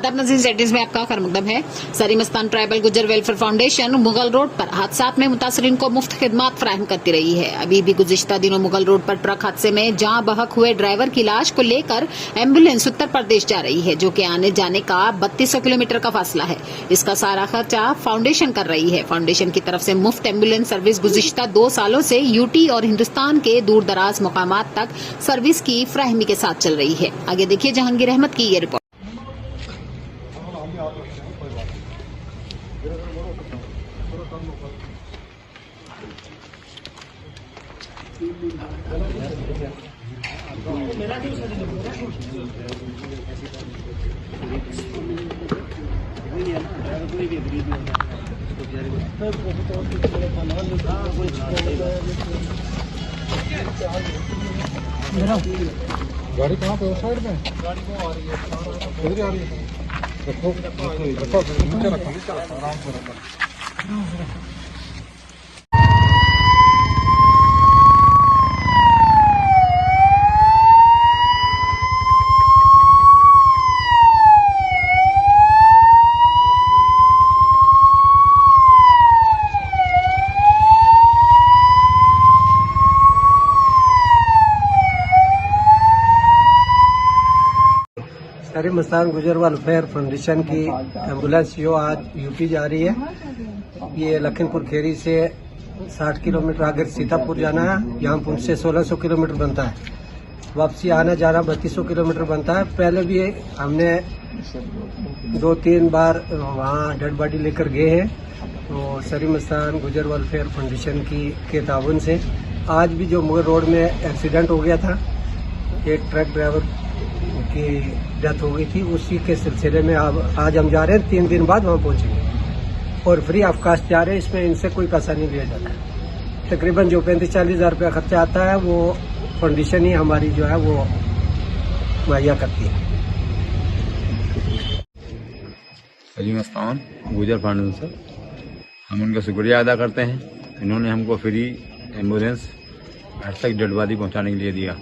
आदाब नाज़रीन, सेटिंग्स में आपका खैरमकदम है। सरीमस्तान ट्राइबल गुजर वेलफेयर फाउंडेशन मुगल रोड पर हादसात में मुतासरीन को मुफ्त खिदमात फराहम करती रही है। अभी भी गुज़िश्ता दिनों मुगल रोड पर ट्रक हादसे में जाँ बहक हुए ड्राइवर की लाश को लेकर एम्बुलेंस उत्तर प्रदेश जा रही है, जो कि आने जाने का 3200 किलोमीटर का फासला है। इसका सारा खर्चा फाउंडेशन कर रही है। फाउंडेशन की तरफ से मुफ्त एम्बुलेंस सर्विस गुज़िश्ता 2 सालों से यूटी और हिंदुस्तान के दूर दराज मुकामात तक सर्विस की फराहमी के साथ चल रही है। आगे देखिए जहांगीर अहमद की ये रिपोर्ट। गाड़ी कहाँ पे उस साइड में? गाड़ी को आ रही है, किधर आ रही है? रखो रखो नीचे रखो आराम से रखो। सरीमस्तान गुजर वेलफेयर फाउंडेशन की एम्बुलेंस जो आज यूपी जा रही है। ये लखीमपुर खेरी से 60 किलोमीटर आगे सीतापुर जाना है। यहाँ पुंछ से 1600 किलोमीटर बनता है। वापसी आना जाना 3200 किलोमीटर बनता है। पहले भी हमने 2-3 बार वहाँ डेड बॉडी लेकर गए हैं। तो सरीमस्तान गुजर वेलफेयर फाउंडेशन के ताउन से आज भी जो मुगल रोड में एक्सीडेंट हो गया था, एक ट्रक ड्राइवर की डेथ हो गई थी, उसी के सिलसिले में आज हम जा रहे हैं। 3 दिन बाद वहाँ पहुँचेंगे और फ्री ऑफ कास्ट जा रहे हैं। इसमें इनसे कोई पैसा नहीं लिया जाता। तकरीबन जो 35-40 हज़ार रुपया खर्चा आता है वो फाउंडेशन ही हमारी जो है वो मुहैया करती है। सरीमस्तान गुजर फाउंडेशन हम उनका शुक्रिया अदा करते हैं। इन्होंने हमको फ्री एम्बुलेंस घर तक डेड बॉडी पहुँचाने के लिए दिया।